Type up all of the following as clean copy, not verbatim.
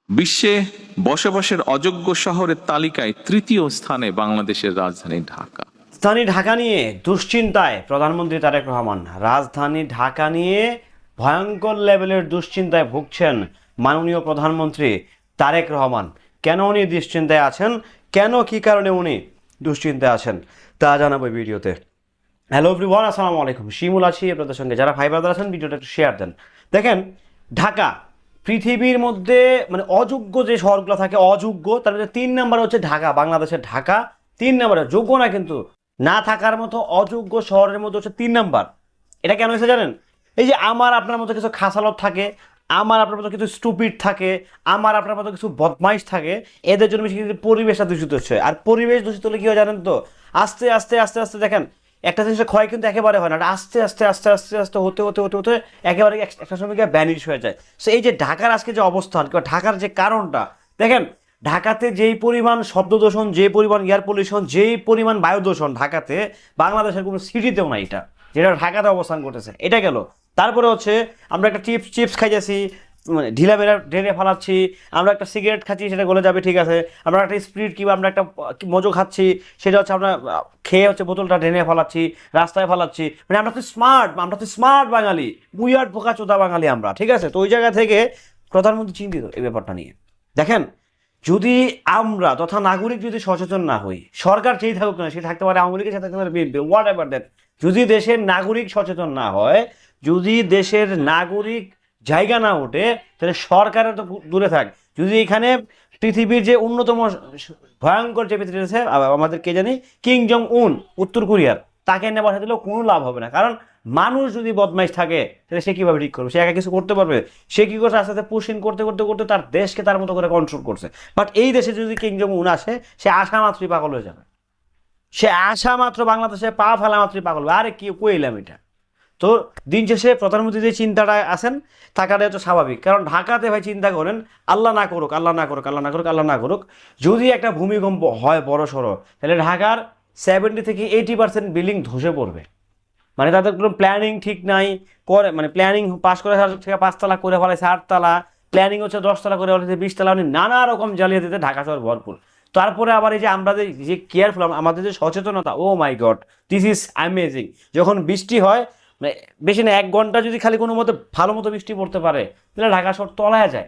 বিশ্বে বসবাসের অযোগ্য শহরের তালিকায় তৃতীয় স্থানে বাংলাদেশের রাজধানী ঢাকা। রাজধানী ঢাকা নিয়ে দুশ্চিন্তায় প্রধানমন্ত্রী তারেক রহমান। রাজধানী ঢাকা নিয়ে ভয়ঙ্কর লেভেলের দুশ্চিন্তায় ভুগছেন মাননীয় প্রধানমন্ত্রী তারেক রহমান। কেন উনি দুশ্চিন্তায় আছেন, কেন কি কারণে উনি দুশ্চিন্তায় আছেন তা জানাবো ভিডিওতে। হ্যালো এভরিওয়ান, আসসালামু আলাইকুম। শিমুল আছি আপনাদের সঙ্গে। যারা ভাই ব্রাদার আছেন ভিডিওটা একটু শেয়ার দেন। দেখেন, ঢাকা পৃথিবীর মধ্যে মানে অযোগ্য যে শহরগুলো থাকে, অযোগ্য, তার মধ্যে 3 নাম্বার হচ্ছে ঢাকা। বাংলাদেশের ঢাকা 3 নাম্বারে, যোগ্য না কিন্তু না থাকার মতো অযোগ্য শহরের মধ্যে হচ্ছে 3 নাম্বার। এটা কেন হয়েছে জানেন? এই যে আমার আপনার মতো কিছু খাসালত থাকে, আমার আপনার মতো কিছু স্টুপিড থাকে, আমার আপনার মতো কিছু বদমাইশ থাকে, এদের জন্য বেশি কিন্তু পরিবেশটা দূষিত হচ্ছে। আর পরিবেশ দূষিত হলে কি হয় জানেন তো? আস্তে আস্তে আস্তে আস্তে দেখেন একটা জিনিসের ক্ষয় কিন্তু একেবারে হয় না, আস্তে আস্তে আস্তে আস্তে আস্তে হতে হতে হতে হতে একেবারে একটা সময় গিয়ে ভ্যানিশ হয়ে যায়। সো এই যে ঢাকার আজকে যে অবস্থান কিংবা ঢাকার যে কারণটা দেখেন, ঢাকাতে যেই পরিমাণ শব্দ দূষণ, যে পরিমাণ এয়ার পলিউশন, যেই পরিমাণ বায়ু দূষণ ঢাকাতে, বাংলাদেশের কোনো সিটিতেও না এটা, যেটা ঢাকাতে অবস্থান করতেছে। এটা গেল। তারপরে হচ্ছে আমরা একটা চিপস খাইতেছি, মানে ঢিলা বেড়া ঢেলে ফালাচ্ছি, আমরা একটা সিগারেট খাচ্ছি, সেটা গলে যাবে, ঠিক আছে, আমরা একটা স্প্রিট কিংবা আমরা একটা মজো খাচ্ছি, সেটা হচ্ছে আমরা খেয়ে হচ্ছে বোতলটা ঢেলে ফালাচ্ছি, রাস্তায় ফালাচ্ছি। মানে আমরা তো স্মার্ট বাঙালি, বুইয়ার্ড বোকাচোদা বাঙালি আমরা, ঠিক আছে। তো ওই জায়গা থেকে প্রধানমন্ত্রী চিন্তিত এই ব্যাপারটা নিয়ে। দেখেন, যদি আমরা তথা নাগরিক যদি সচেতন না হই, সরকার যেই থাকুক না, সে থাকতে পারে আওয়ামী লীগের, সাথে থাকতে পারে বিএনপি, হোয়াট এভার দ্যাট, যদি দেশের নাগরিক সচেতন না হয়, যদি দেশের নাগরিক জায়গা না ওঠে, তাহলে সরকারের তো দূরে থাক। যদি এখানে পৃথিবীর যে অন্যতম ভয়ঙ্কর যে পৃথিবী আছে আমাদের কে জানি, কিং জং উন, উত্তর কোরিয়ার, তাকে এনে বসা দিলেও কোনো লাভ হবে না। কারণ মানুষ যদি বদমাইশ থাকে, তাহলে সে কীভাবে ঠিক করবে? সে একা কিছু করতে পারবে? সে কী করছে, আস্তে আস্তে পুশিং করতে করতে করতে তার দেশকে তার মতো করে কন্ট্রোল করছে। বাট এই দেশে যদি কিং জং উন আসে, সে আসা মাত্রই পাগল হয়ে যাবে। সে আসা মাত্র বাংলাদেশে পা ফেলা মাত্রই পাগল হবে। আরে কি কইলাম এটা? তো দিন শেষে প্রধানমন্ত্রী যে চিন্তাটা আছেন, থাকাটা হচ্ছে স্বাভাবিক। কারণ ঢাকাতে ভাই চিন্তা করেন, আল্লাহ না করুক, আল্লাহ না করুক, আল্লাহ না করুক, আল্লাহ না করুক, যদি একটা ভূমিকম্প হয় বড় সড়ো, তাহলে ঢাকার 70 থেকে 80% বিল্ডিং ধসে পড়বে। মানে তাদের কোনো প্ল্যানিং ঠিক নাই, করে মানে প্ল্যানিং পাস করে থেকে 5 তলা করে ফেলাইছে 8 তলা, প্ল্যানিং হচ্ছে 10 তলা করে ফেলাইছে 20 তলা, নানা রকম জালিয়াতিতে ঢাকা শহর ভরপুর। তারপরে আবার এই যে আমরা যে কেয়ারফুল, আমাদের যে সচেতনতা, ও মাই গড, দিস ইজ অ্যামেজিং। যখন বৃষ্টি হয়, মানে বেশি না 1 ঘন্টা যদি খালি কোনো মতো ভালো মতো বৃষ্টি পড়তে পারে, তাহলে ঢাকা শহর তলায় যায়।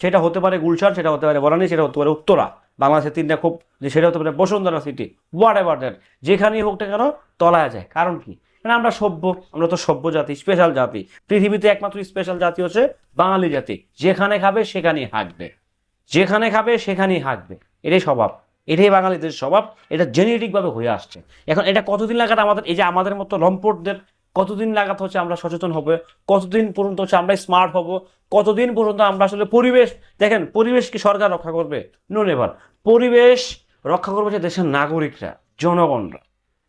সেটা হতে পারে গুলশান, সেটা হতে পারে বনানী, সেটা হতে পারে উত্তরা, বাংলাদেশের 3টা খুব, যে সেটা হতে পারে Bashundhara city, what ever that, যেখানেই হোক না কেন তলায় যায়। কারণ কি? মানে আমরা সভ্য, আমরা তো সভ্য জাতি, স্পেশাল জাতি। পৃথিবীতে একমাত্র স্পেশাল জাতি হচ্ছে বাঙালি জাতি। যেখানে খাবে সেখানেই হাঁকবে, যেখানে খাবে সেখানেই হাঁকবে, এটাই স্বভাব, এটাই বাঙালিদের স্বভাব। এটা জেনেটিকভাবে হয়ে আসছে। এখন এটা কতদিন লাগাত আমাদের, এই যে আমাদের মতো লম্পটদের কতদিন লাগাত হচ্ছে আমরা সচেতন হবে, কতদিন পর্যন্ত হচ্ছে আমরা স্মার্ট হব, কতদিন পর্যন্ত আমরা আসলে পরিবেশ, দেখেন পরিবেশ কি সরকার রক্ষা করবে? No never. পরিবেশ রক্ষা করবে যে দেশের নাগরিকরা, জনগণরা।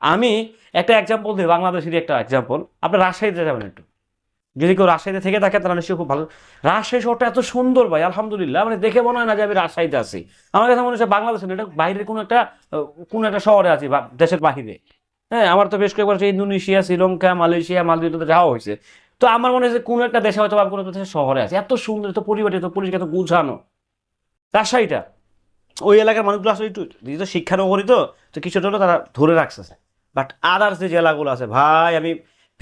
আমি একটা এক্সাম্পল দিই, বাংলাদেশেরই একটা এক্সাম্পল। আপনি রাজশাহীতে যাবেন একটু, যদি কেউ রাজশাহীতে থেকে থাকে তারা নিশ্চয়ই খুব ভালো। রাজশাহী শহরটা এত সুন্দর ভাই, আলহামদুলিল্লাহ, মানে দেখে মনে হয় না যে আমি রাজশাহীতে আছি। আমার কাছে মনে হচ্ছে বাংলাদেশে এটা বাইরের কোনো একটা শহরে আছি, বা দেশের বাহিরে। হ্যাঁ, আমার তো বেশ কয়েকবার ইন্দোনেশিয়া, শ্রীলঙ্কা, মালয়েশিয়া, মালদ্বীপে যাওয়া হয়েছে। তো আমার মনে হচ্ছে কোনো একটা দেশে হয়তো বা কোনো দেশের শহরে আছে। এত সুন্দর, এত পরিবার, এত পরিষ্কার, এত গুছানো রাজশাহীটা। ওই এলাকার মানুষগুলো আসলে একটু যেহেতু শিক্ষানগরী, তো কিছুটা হলেও তারা ধরে রাখছে। বাট আদার্স যে জেলাগুলো আছে ভাই, আমি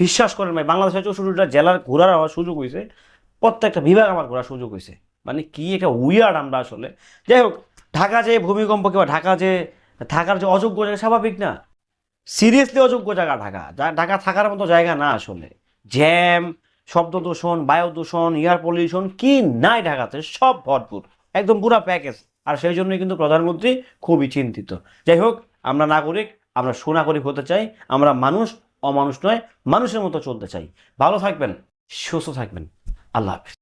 বিশ্বাস করেন ভাই, বাংলাদেশের 64টা জেলার ঘোরার আমার সুযোগ হয়েছে, প্রত্যেকটা বিভাগ আমার ঘোরার সুযোগ হয়েছে। মানে কি একটা উইয়ার্ড আমরা আসলে। যাই হোক, ঢাকা যে ভূমিকম্প কিংবা ঢাকা যে থাকার যে অযোগ্য জায়গা, স্বাভাবিক না, সিরিয়াসলি অযোগ্য জায়গা ঢাকা। ঢাকা থাকার মতো জায়গা না আসলে। জ্যাম, শব্দ দূষণ, বায়ু দূষণ, এয়ার পলিউশন, কি নাই ঢাকাতে, সব ভরপুর, একদম পুরো প্যাকেজ। আর সেই জন্যই কিন্তু প্রধানমন্ত্রী খুবই চিন্তিত। যাই হোক, আমরা নাগরিক, আমরা সুনাগরিক হতে চাই, আমরা মানুষ, অমানুষ নয়, মানুষের মতো চলতে চাই। ভালো থাকবেন, সুস্থ থাকবেন, আল্লাহ হাফেজ।